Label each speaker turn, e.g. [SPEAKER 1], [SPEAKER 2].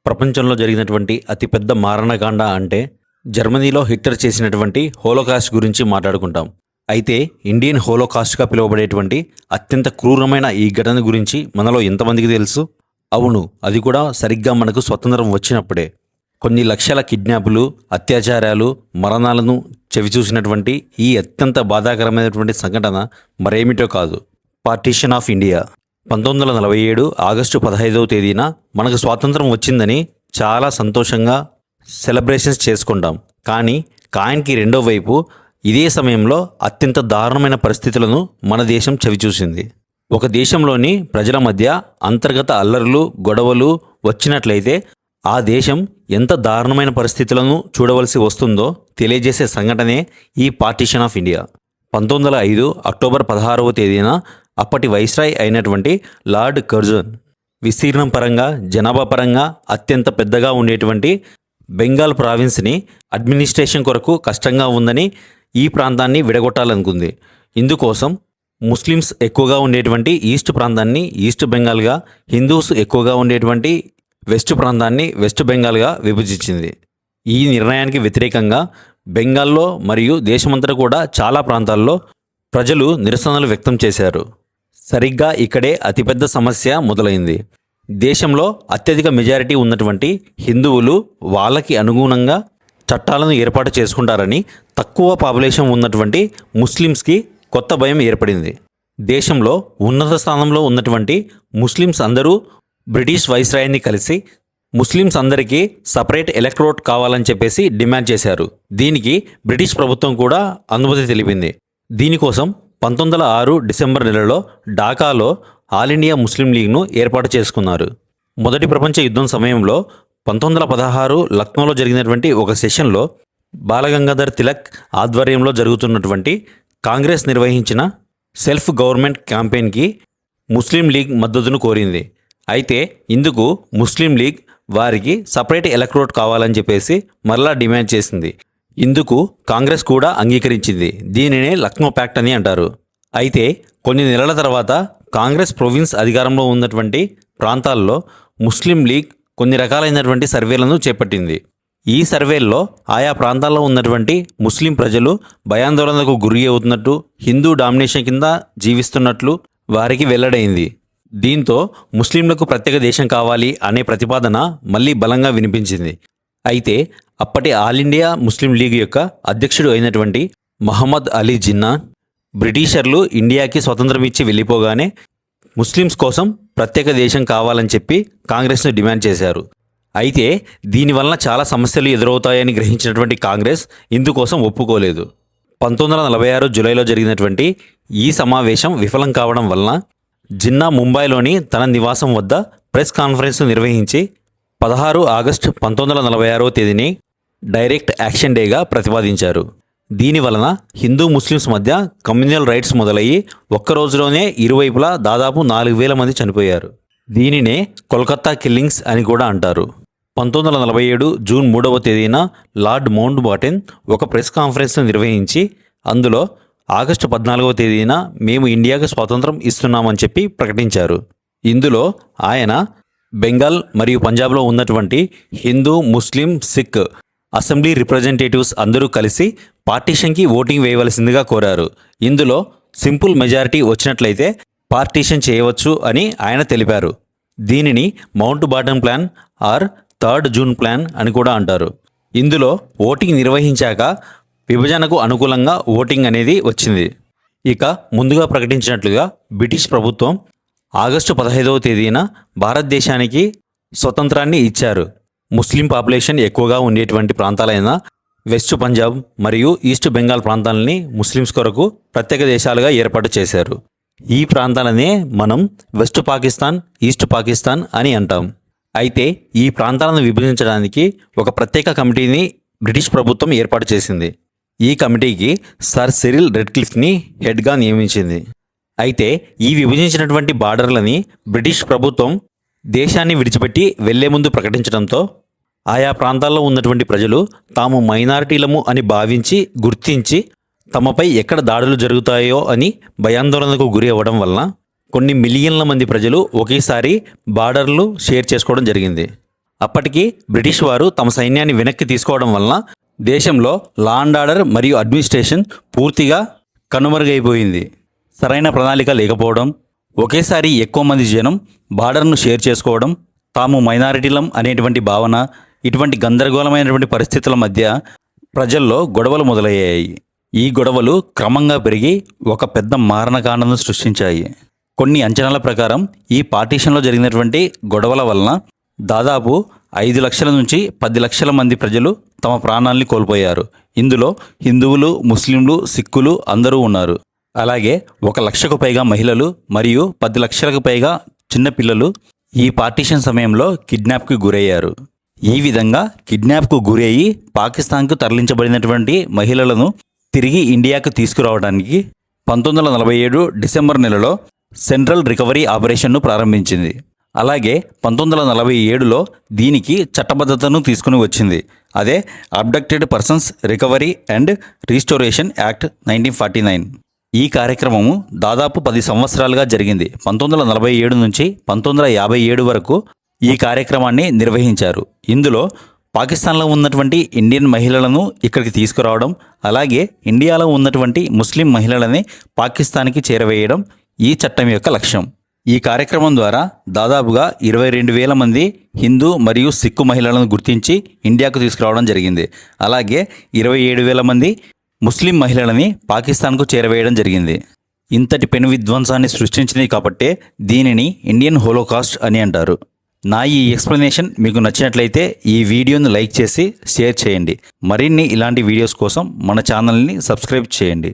[SPEAKER 1] ప్రపంచంలో జరిగినటువంటి అతిపెద్ద మారణకాండ అంటే జర్మనీలో హిట్లర్ చేసినటువంటి హోలోకాస్ట్ గురించి మాట్లాడుకుంటాం. అయితే ఇండియన్ హోలోకాస్ట్గా పిలువబడేటువంటి అత్యంత క్రూరమైన ఈ ఘటన గురించి మనలో ఎంతమందికి తెలుసు? అవును, అది కూడా సరిగ్గా మనకు స్వతంత్రం వచ్చినప్పుడే. కొన్ని లక్షల కిడ్నాపులు, అత్యాచారాలు, మరణాలను చవిచూసినటువంటి ఈ అత్యంత బాధాకరమైనటువంటి సంఘటన మరేమిటో కాదు, పార్టీషన్ ఆఫ్ ఇండియా. 1947 ఆగస్టు 15వ తేదీన మనకు స్వాతంత్రం వచ్చిందని చాలా సంతోషంగా సెలబ్రేషన్స్ చేసుకుంటాం. కానీ కాయిన్కి రెండో వైపు ఇదే సమయంలో అత్యంత దారుణమైన పరిస్థితులను మన దేశం చవిచూసింది. ఒక దేశంలోని ప్రజల మధ్య అంతర్గత అల్లర్లు, గొడవలు వచ్చినట్లయితే ఆ దేశం ఎంత దారుణమైన పరిస్థితులను చూడవలసి వస్తుందో తెలియజేసే సంఘటనే ఈ పార్టీషన్ ఆఫ్ ఇండియా. 1905 అక్టోబర్ 16వ తేదీన అప్పటి వైస్రాయ్ అయినటువంటి లార్డ్ కర్జన్ విస్తీర్ణం పరంగా, జనాభా పరంగా అత్యంత పెద్దగా ఉండేటువంటి బెంగాల్ ప్రావిన్స్ని అడ్మినిస్ట్రేషన్ కొరకు కష్టంగా ఉందని ఈ ప్రాంతాన్ని విడగొట్టాలనుకుంది. ఇందుకోసం ముస్లిమ్స్ ఎక్కువగా ఉండేటువంటి ఈస్ట్ ప్రాంతాన్ని ఈస్ట్ బెంగాల్గా, హిందూస్ ఎక్కువగా ఉండేటువంటి వెస్ట్ ప్రాంతాన్ని వెస్ట్ బెంగాల్గా విభజించింది. ఈ నిర్ణయానికి వ్యతిరేకంగా బెంగాల్లో మరియు దేశమంతటా కూడా చాలా ప్రాంతాల్లో ప్రజలు నిరసనలు వ్యక్తం చేశారు. సరిగ్గా ఇక్కడే అతిపెద్ద సమస్య మొదలైంది. దేశంలో అత్యధిక మెజారిటీ ఉన్నటువంటి హిందువులు వాళ్ళకి అనుగుణంగా చట్టాలను ఏర్పాటు చేసుకుంటారని తక్కువ పాపులేషన్ ఉన్నటువంటి ముస్లిమ్స్కి కొత్త భయం ఏర్పడింది. దేశంలో ఉన్నత స్థానంలో ఉన్నటువంటి ముస్లిమ్స్ అందరూ బ్రిటిష్ వైస్రాయ్ని కలిసి ముస్లిమ్స్ అందరికీ సపరేట్ ఎలక్టోరేట్ కావాలని చెప్పేసి డిమాండ్ చేశారు. దీనికి బ్రిటిష్ ప్రభుత్వం కూడా అనుమతి తెలిపింది. దీనికోసం 1906 డిసెంబర్ నెలలో ఢాకాలో ఆల్ ఇండియా ముస్లిం లీగ్ను ఏర్పాటు చేసుకున్నారు. మొదటి ప్రపంచ యుద్ధం సమయంలో 1916 లక్నోలో జరిగినటువంటి ఒక సెషన్లో బాలగంగాధర్ తిలక్ ఆధ్వర్యంలో జరుగుతున్నటువంటి కాంగ్రెస్ నిర్వహించిన సెల్ఫ్ గవర్నమెంట్ క్యాంపెయిన్కి ముస్లిం లీగ్ మద్దతును కోరింది. అయితే ఇందుకు ముస్లిం లీగ్ వారికి సపరేట్ ఎలక్టోరేట్ కావాలని చెప్పేసి మరలా డిమాండ్ చేసింది. ఇందుకు కాంగ్రెస్ కూడా అంగీకరించింది. దీనినే లక్నో ప్యాక్ట్ అని అంటారు. అయితే కొన్ని నెలల తర్వాత కాంగ్రెస్ ప్రొవిన్స్ అధికారంలో ఉన్నటువంటి ప్రాంతాల్లో ముస్లిం లీగ్ కొన్ని రకాలైనటువంటి సర్వేలను చేపట్టింది. ఈ సర్వేల్లో ఆయా ప్రాంతాల్లో ఉన్నటువంటి ముస్లిం ప్రజలు భయాందోళనకు గురి అవుతున్నట్టు, హిందూ డామినేషన్ కింద జీవిస్తున్నట్లు వారికి వెల్లడైంది. దీంతో ముస్లింలకు ప్రత్యేక దేశం కావాలి అనే ప్రతిపాదన మళ్ళీ బలంగా వినిపించింది. అయితే అప్పటి ఆల్ ఇండియా ముస్లిం లీగ్ యొక్క అధ్యక్షుడు అయినటువంటి మహమ్మద్ అలీ జిన్నా బ్రిటిషర్లు ఇండియాకి స్వతంత్రం ఇచ్చి వెళ్ళిపోగానే ముస్లిమ్స్ కోసం ప్రత్యేక దేశం కావాలని చెప్పి కాంగ్రెస్ను డిమాండ్ చేశారు. అయితే దీనివల్ల చాలా సమస్యలు ఎదురవుతాయని గ్రహించినటువంటి కాంగ్రెస్ ఇందుకోసం ఒప్పుకోలేదు. 1946 జూలైలో జరిగినటువంటి ఈ సమావేశం విఫలం కావడం వలన జిన్నా ముంబైలోని తన నివాసం వద్ద ప్రెస్ కాన్ఫరెన్స్ నిర్వహించి 16 ఆగస్టు 1946వ తేదీని డైరెక్ట్ యాక్షన్ డేగా ప్రతిపాదించారు. దీనివలన హిందూ ముస్లిమ్స్ మధ్య కమ్యూనల్ రైట్స్ మొదలయ్యి ఒక్కరోజులోనే ఇరువైపులా దాదాపు 4000 మంది చనిపోయారు. దీనినే కోల్కతా కిల్లింగ్స్ అని కూడా అంటారు. 1947 జూన్ 3వ తేదీన లార్డ్ మౌంట్ బాటెన్ ఒక ప్రెస్ కాన్ఫరెన్స్ నిర్వహించి అందులో ఆగస్టు 14వ తేదీన మేము ఇండియాకు స్వాతంత్రం ఇస్తున్నామని చెప్పి ప్రకటించారు. ఇందులో ఆయన బెంగాల్ మరియు పంజాబ్లో ఉన్నటువంటి హిందూ, ముస్లిం, సిక్ అసెంబ్లీ రిప్రజెంటేటివ్స్ అందరూ కలిసి పార్టీషన్కి ఓటింగ్ వేయవలసిందిగా కోరారు. ఇందులో సింపుల్ మెజారిటీ వచ్చినట్లయితే పార్టీషన్ చేయవచ్చు అని ఆయన తెలిపారు. దీనిని Mountbatten plan or 3rd June plan అని కూడా అంటారు. ఇందులో ఓటింగ్ నిర్వహించాక విభజనకు అనుకూలంగా ఓటింగ్ అనేది వచ్చింది. ఇక ముందుగా ప్రకటించినట్లుగా బ్రిటిష్ ప్రభుత్వం ఆగస్టు 15వ తేదీన భారతదేశానికి స్వతంత్రాన్ని ఇచ్చారు. ముస్లిం పాపులేషన్ ఎక్కువగా ఉండేటువంటి ప్రాంతాలైన వెస్ట్ పంజాబ్ మరియు ఈస్ట్ బెంగాల్ ప్రాంతాలని ముస్లిమ్స్ కొరకు ప్రత్యేక దేశాలుగా ఏర్పాటు చేశారు. ఈ ప్రాంతాలనే మనం వెస్ట్ పాకిస్తాన్, ఈస్ట్ పాకిస్తాన్ అని అంటాం. అయితే ఈ ప్రాంతాలను విభజించడానికి ఒక ప్రత్యేక కమిటీని బ్రిటిష్ ప్రభుత్వం ఏర్పాటు చేసింది. ఈ కమిటీకి సర్ సిరిల్ రెడ్క్లిఫ్ని హెడ్గా నియమించింది. అయితే ఈ విభజించినటువంటి బార్డర్లని బ్రిటిష్ ప్రభుత్వం దేశాన్ని విడిచిపెట్టి వెళ్లే ముందు ప్రకటించడంతో ఆయా ప్రాంతాల్లో ఉన్నటువంటి ప్రజలు తాము మైనారిటీలము అని భావించి, గుర్తించి తమపై ఎక్కడ దాడులు జరుగుతాయో అని భయాందోళనకు గురి అవ్వడం వలన కొన్ని మిలియన్ల మంది ప్రజలు ఒకేసారి బార్డర్లు షేర్ చేసుకోవడం జరిగింది. అప్పటికి బ్రిటిష్ వారు తమ సైన్యాన్ని వెనక్కి తీసుకోవడం వలన దేశంలో లా అండ్ ఆర్డర్ మరియు అడ్మినిస్ట్రేషన్ పూర్తిగా కనుమరుగైపోయింది. సరైన ప్రణాళిక లేకపోవడం, ఒకేసారి ఎక్కువ మంది జనం బార్డర్ను షేర్ చేసుకోవడం, తాము మైనారిటీలం అనేటువంటి భావన, ఇటువంటి గందరగోళమైనటువంటి పరిస్థితుల మధ్య ప్రజల్లో గొడవలు మొదలయ్యాయి. ఈ గొడవలు క్రమంగా పెరిగి ఒక పెద్ద మారణకాండను సృష్టించాయి. కొన్ని అంచనాల ప్రకారం ఈ పార్టీషన్లో జరిగినటువంటి గొడవల వలన దాదాపు 5 లక్షల నుంచి 10 లక్షల మంది ప్రజలు తమ ప్రాణాల్ని కోల్పోయారు. ఇందులో హిందువులు, ముస్లింలు, సిక్కులు అందరూ ఉన్నారు. అలాగే 1 లక్షకు పైగా మహిళలు మరియు 10 లక్షలకు పైగా చిన్నపిల్లలు ఈ పార్టీషన్ సమయంలో కిడ్నాప్కి గురయ్యారు. ఈ విధంగా కిడ్నాప్కు గురయ్యి పాకిస్తాన్కు తరలించబడినటువంటి మహిళలను తిరిగి ఇండియాకు తీసుకురావడానికి 1947 డిసెంబర్ నెలలో సెంట్రల్ రికవరీ ఆపరేషన్ను ప్రారంభించింది. అలాగే 1947లో దీనికి చట్టబద్ధతను తీసుకుని వచ్చింది. అదే abducted persons recovery and restoration act 1949. ఈ కార్యక్రమము దాదాపు 10 సంవత్సరాలుగా జరిగింది. 1947 నుంచి 1957 వరకు ఈ కార్యక్రమాన్ని నిర్వహించారు. ఇందులో పాకిస్తాన్లో ఉన్నటువంటి ఇండియన్ మహిళలను ఇక్కడికి తీసుకురావడం, అలాగే ఇండియాలో ఉన్నటువంటి ముస్లిం మహిళలని పాకిస్తాన్కి చేరవేయడం ఈ చట్టం యొక్క లక్ష్యం. ఈ కార్యక్రమం ద్వారా దాదాపుగా 22,000 మంది హిందూ మరియు సిక్కు మహిళలను గుర్తించి ఇండియాకు తీసుకురావడం జరిగింది. అలాగే 27,000 మంది ముస్లిం మహిళలని పాకిస్తాన్కు చేరవేయడం జరిగింది. ఇంతటి పెను విధ్వంసాన్ని సృష్టించింది కాబట్టే దీనిని ఇండియన్ హోలోకాస్ట్ అని అంటారు. నా ఈ ఎక్స్ప్లెనేషన్ మీకు నచ్చినట్లయితే ఈ వీడియోని లైక్ చేసి షేర్ చేయండి. మరిన్ని ఇలాంటి వీడియోస్ కోసం మన ఛానల్ని సబ్స్క్రైబ్ చేయండి.